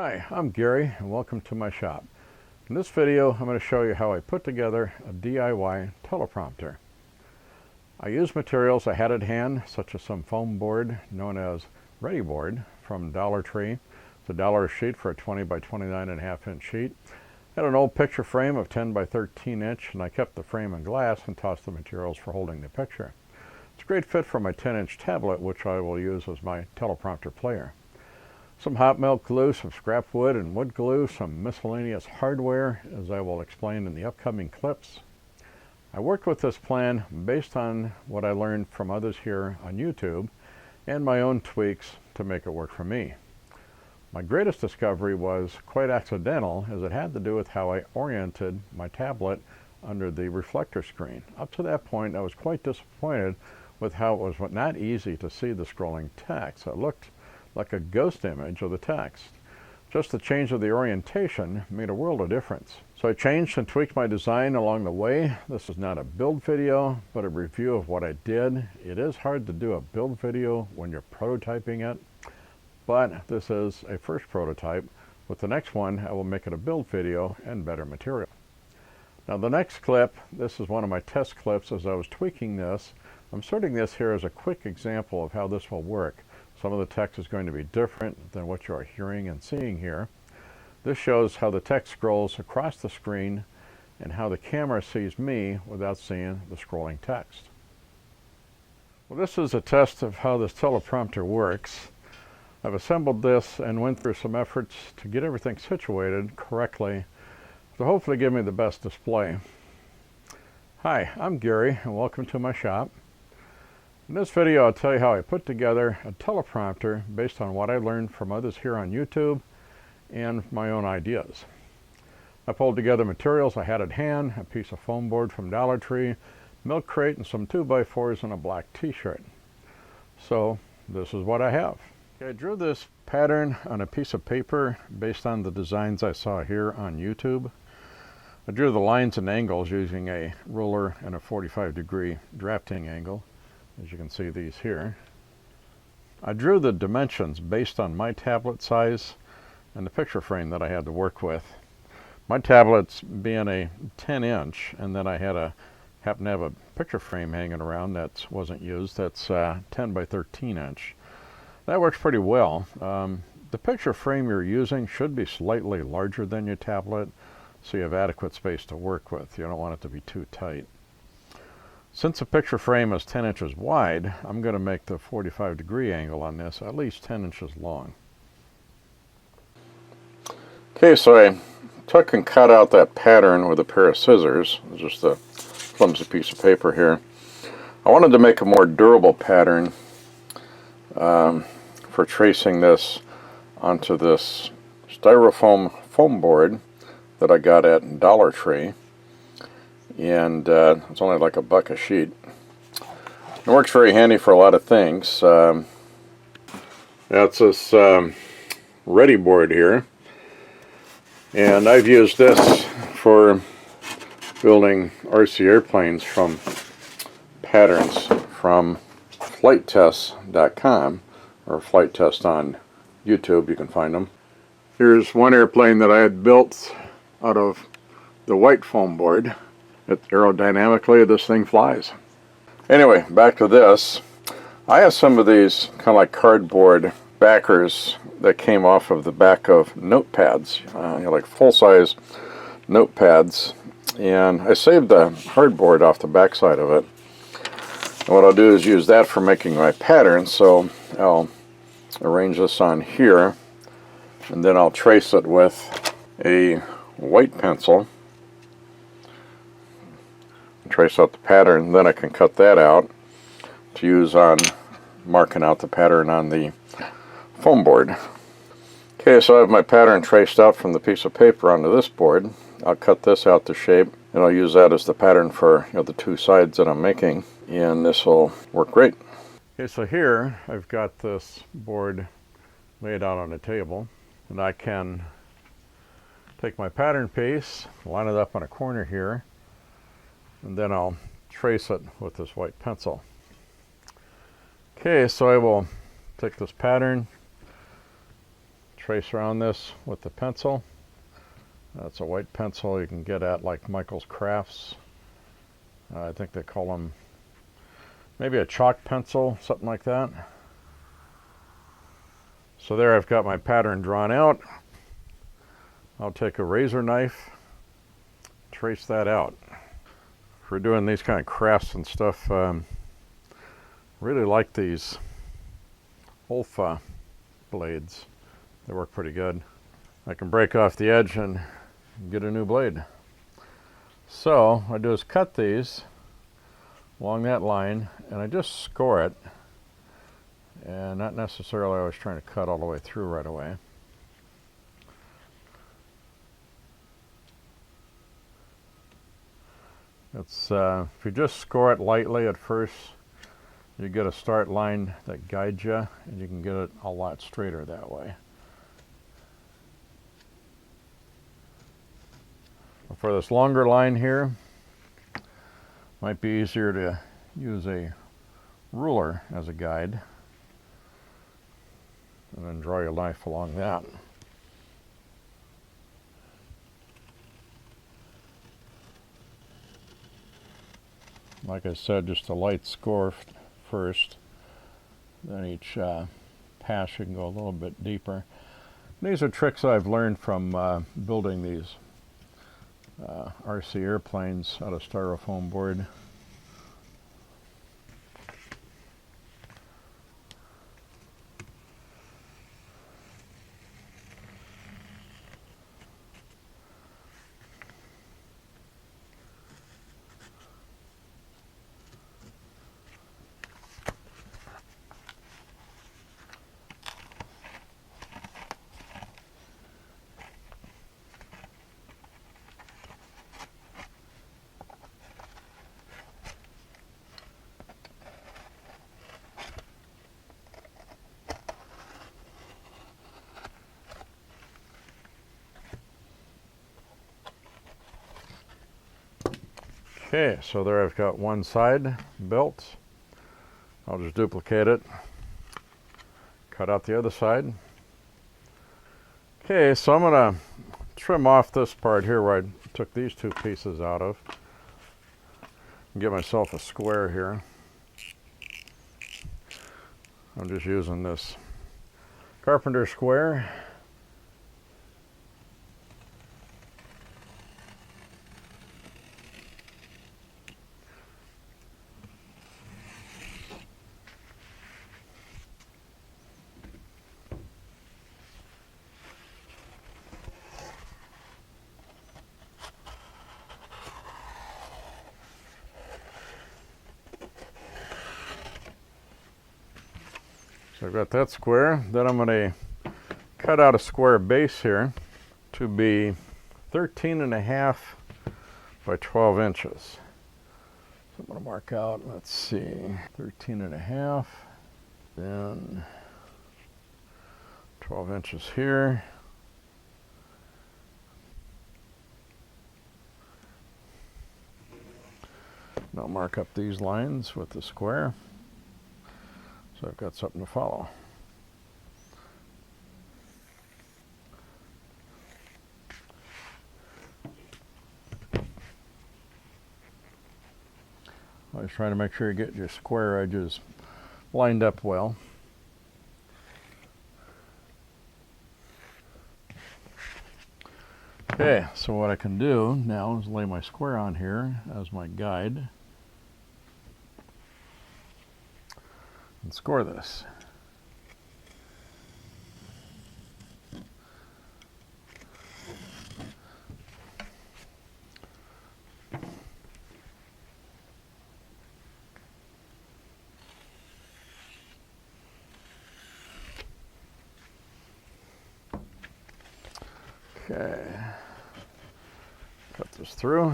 Hi, I'm Gary and welcome to my shop. In this video I'm going to show you how I put together a DIY teleprompter. I used materials I had at hand, such as some foam board known as Ready Board from Dollar Tree. It's $1 a sheet for a 20 by 29.5 inch sheet. I had an old picture frame of 10 by 13 inch and I kept the frame in glass and tossed the materials for holding the picture. It's a great fit for my 10-inch tablet, which I will use as my teleprompter player. Some hot melt glue, some scrap wood and wood glue, some miscellaneous hardware, as I will explain in the upcoming clips. I worked with this plan based on what I learned from others here on YouTube and my own tweaks to make it work for me. My greatest discovery was quite accidental, as it had to do with how I oriented my tablet under the reflector screen. Up to that point I was quite disappointed with how it was not easy to see the scrolling text. It looked like a ghost image of the text. Just the change of the orientation made a world of difference. So I changed and tweaked my design along the way. This is not a build video, but a review of what I did. It is hard to do a build video when you're prototyping it, but this is a first prototype. With the next one, I will make it a build video and better material. Now the next clip, this is one of my test clips as I was tweaking this. I'm inserting this here as a quick example of how this will work. Some of the text is going to be different than what you are hearing and seeing here. This shows how the text scrolls across the screen and how the camera sees me without seeing the scrolling text. Well, this is a test of how this teleprompter works. I've assembled this and went through some efforts to get everything situated correctly to hopefully give me the best display. Hi, I'm Gary and welcome to my shop. In this video I'll tell you how I put together a teleprompter based on what I learned from others here on YouTube and my own ideas. I pulled together materials I had at hand, a piece of foam board from Dollar Tree, milk crate, and some 2x4s and a black t-shirt. So this is what I have. Okay, I drew this pattern on a piece of paper based on the designs I saw here on YouTube. I drew the lines and angles using a ruler and a 45-degree drafting angle. As you can see these here. I drew the dimensions based on my tablet size and the picture frame that I had to work with. My tablet's being a 10-inch, and then I happened to have a picture frame hanging around that wasn't used. That's 10 by 13 inch. That works pretty well. The picture frame you're using should be slightly larger than your tablet, so you have adequate space to work with. You don't want it to be too tight. Since the picture frame is 10 inches wide, I'm going to make the 45-degree angle on this at least 10 inches long. Okay, so I took and cut out that pattern with a pair of scissors. It's just a flimsy piece of paper here. I wanted to make a more durable pattern for tracing this onto this styrofoam foam board that I got at Dollar Tree. And it's only like $1 a sheet. It works very handy for a lot of things. That's this Ready Board here, and I've used this for building RC airplanes from patterns from flighttest.com or Flight Test on YouTube. You can find them. Here's one airplane that I had built out of the white foam board. Aerodynamically, this thing flies. Anyway, back to this. I have some of these kind of like cardboard backers that came off of the back of notepads, like full-size notepads, and I saved the hardboard off the back side of it. And what I'll do is use that for making my pattern, so I'll arrange this on here, and then I'll trace it with a white pencil. Trace out the pattern, then I can cut that out to use on marking out the pattern on the foam board. Okay, so I have my pattern traced out from the piece of paper onto this board. I'll cut this out to shape, and I'll use that as the pattern for the two sides that I'm making, and this will work great. Okay, so here I've got this board laid out on a table, and I can take my pattern piece, line it up on a corner here, and then I'll trace it with this white pencil. Okay, so I will take this pattern, trace around this with the pencil. That's a white pencil you can get at like Michael's Crafts. I think they call them maybe a chalk pencil, something like that. So there I've got my pattern drawn out. I'll take a razor knife, trace that out. If we're doing these kind of crafts and stuff, really like these Olfa blades. They work pretty good. I can break off the edge and get a new blade. So what I do is cut these along that line, and I just score it, and not necessarily always trying to cut all the way through right away. It's if you just score it lightly at first, you get a start line that guides you, and you can get it a lot straighter that way. For this longer line here, might be easier to use a ruler as a guide, and then draw your knife along that. Like I said, just a light score first, then each pass you can go a little bit deeper. These are tricks I've learned from building these RC airplanes out of styrofoam board. Okay, so there I've got one side built. I'll just duplicate it, cut out the other side. Okay, so I'm going to trim off this part here where I took these two pieces out of, and get myself a square here. I'm just using this carpenter square. So I've got that square. Then I'm going to cut out a square base here to be 13.5 by 12 inches. So I'm going to mark out, let's see, 13.5, then 12 inches here. And I'll mark up these lines with the square. So I've got something to follow. Always try to make sure you get your square edges lined up well. Okay, so what I can do now is lay my square on here as my guide and score this. Okay, cut this through.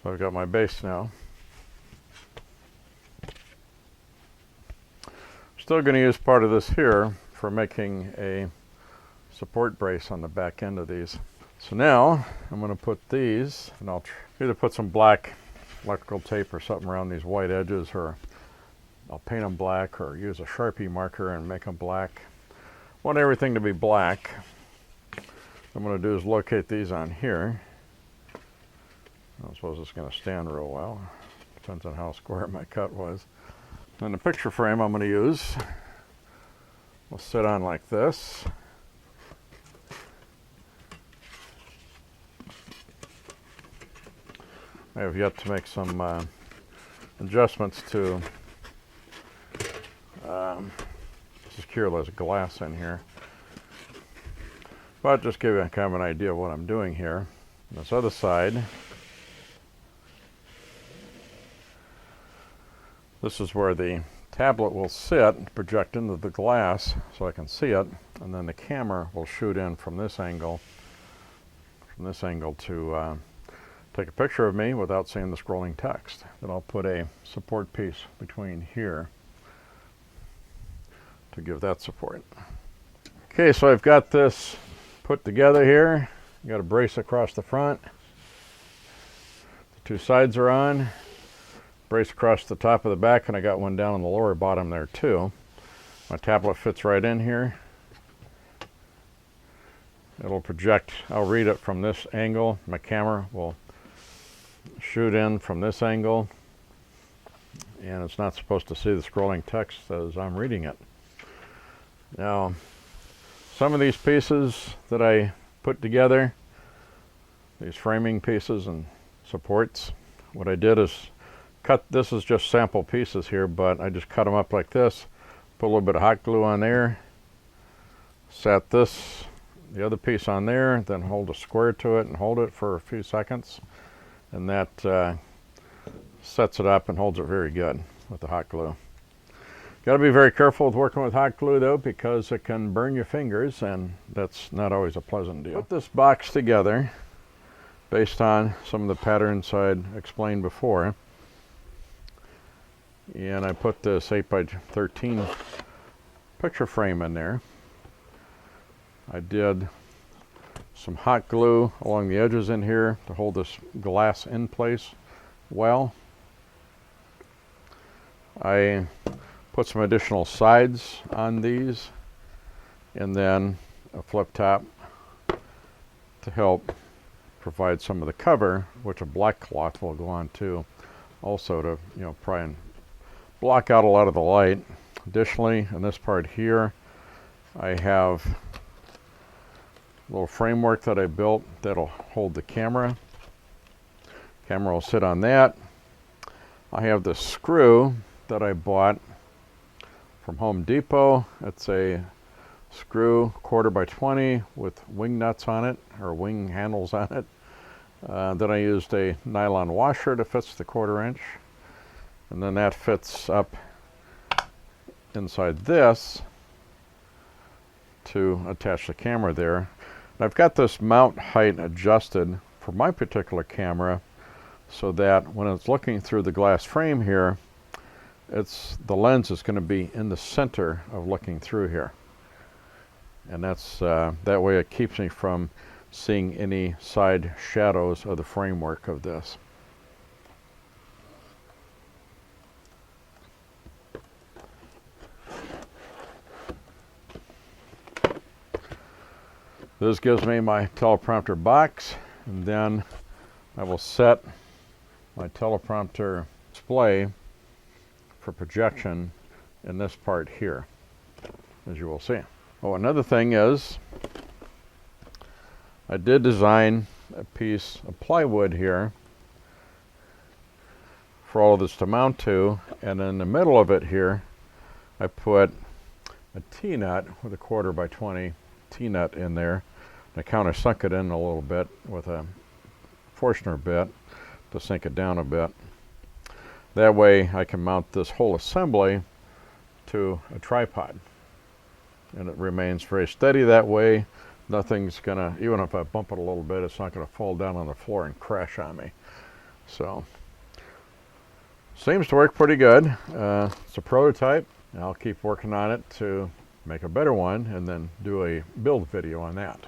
So I've got my base now. Still going to use part of this here for making a support brace on the back end of these. So now I'm going to put these, and I'll either put some black electrical tape or something around these white edges, or I'll paint them black or use a Sharpie marker and make them black. I want everything to be black. What I'm going to do is locate these on here. I don't suppose it's going to stand real well. Depends on how square my cut was. And the picture frame I'm going to use will sit on like this. I have yet to make some adjustments to secure this glass in here. But just give you kind of an idea of what I'm doing here. On this other side, this is where the tablet will sit, project into the glass so I can see it, and then the camera will shoot in from this angle to take a picture of me without seeing the scrolling text. Then I'll put a support piece between here to give that support. Okay, so I've got this put together here. Got a brace across the front. The two sides are on. Brace across the top of the back, and I got one down on the lower bottom there too. My tablet fits right in here. It'll project, I'll read it from this angle. My camera will shoot in from this angle, and it's not supposed to see the scrolling text as I'm reading it. Now, some of these pieces that I put together, these framing pieces and supports, what I did is cut, this is just sample pieces here, but I just cut them up like this, put a little bit of hot glue on there, set this, the other piece on there, then hold a square to it and hold it for a few seconds, and that sets it up and holds it very good with the hot glue. Got to be very careful with working with hot glue though, because it can burn your fingers, and that's not always a pleasant deal. Put this box together based on some of the patterns I'd explained before, and I put this 8x13 picture frame in there. I did some hot glue along the edges in here to hold this glass in place well. I put some additional sides on these, and then a flip top to help provide some of the cover, which a black cloth will go on to, also to, you know, try and block out a lot of the light. Additionally, in this part here, I have a little framework that I built that'll hold the camera. Camera will sit on that. I have this screw that I bought from Home Depot. It's a screw 1/4x20 with wing nuts on it, or wing handles on it. Then I used a nylon washer that fits the 1/4 inch, and then that fits up inside this to attach the camera there. And I've got this mount height adjusted for my particular camera so that when it's looking through the glass frame here, the lens is going to be in the center of looking through here, and that's that way it keeps me from seeing any side shadows of the framework of this. This gives me my teleprompter box, and then I will set my teleprompter display for projection in this part here, as you will see. Oh, another thing is, I did design a piece of plywood here for all of this to mount to, and in the middle of it here, I put a T-nut with a 1/4x20 T-nut in there. I countersunk it in a little bit with a Forstner bit to sink it down a bit. That way I can mount this whole assembly to a tripod, and it remains very steady that way. Nothing's gonna, even if I bump it a little bit, it's not gonna fall down on the floor and crash on me. So, seems to work pretty good. It's a prototype. I'll keep working on it to make a better one and then do a build video on that.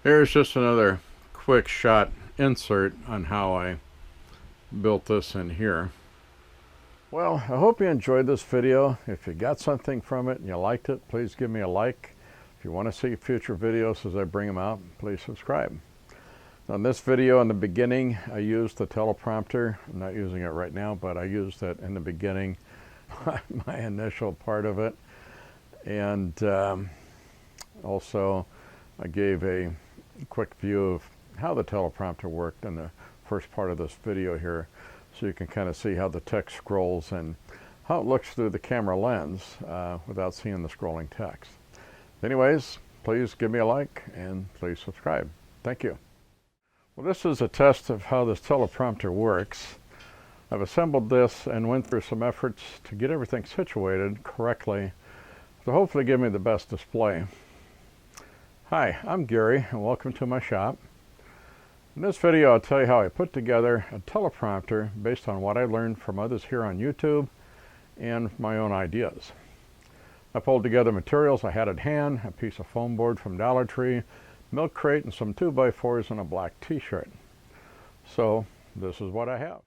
Here's just another quick shot insert on how I built this in here. Well, I hope you enjoyed this video. If you got something from it and you liked it, please give me a like. If you want to see future videos as I bring them out, please subscribe. On this video in the beginning, I used the teleprompter. I'm not using it right now, but I used it in the beginning, my initial part of it. And also I gave a quick view of how the teleprompter worked in the first part of this video here, so you can kind of see how the text scrolls and how it looks through the camera lens without seeing the scrolling text. Anyways, please give me a like and please subscribe. Thank you. Well, this is a test of how this teleprompter works. I've assembled this and went through some efforts to get everything situated correctly to hopefully give me the best display. Hi, I'm Gary and welcome to my shop. In this video I'll tell you how I put together a teleprompter based on what I learned from others here on YouTube and my own ideas. I pulled together materials I had at hand, a piece of foam board from Dollar Tree, milk crate, and some 2x4s and a black t-shirt. So this is what I have.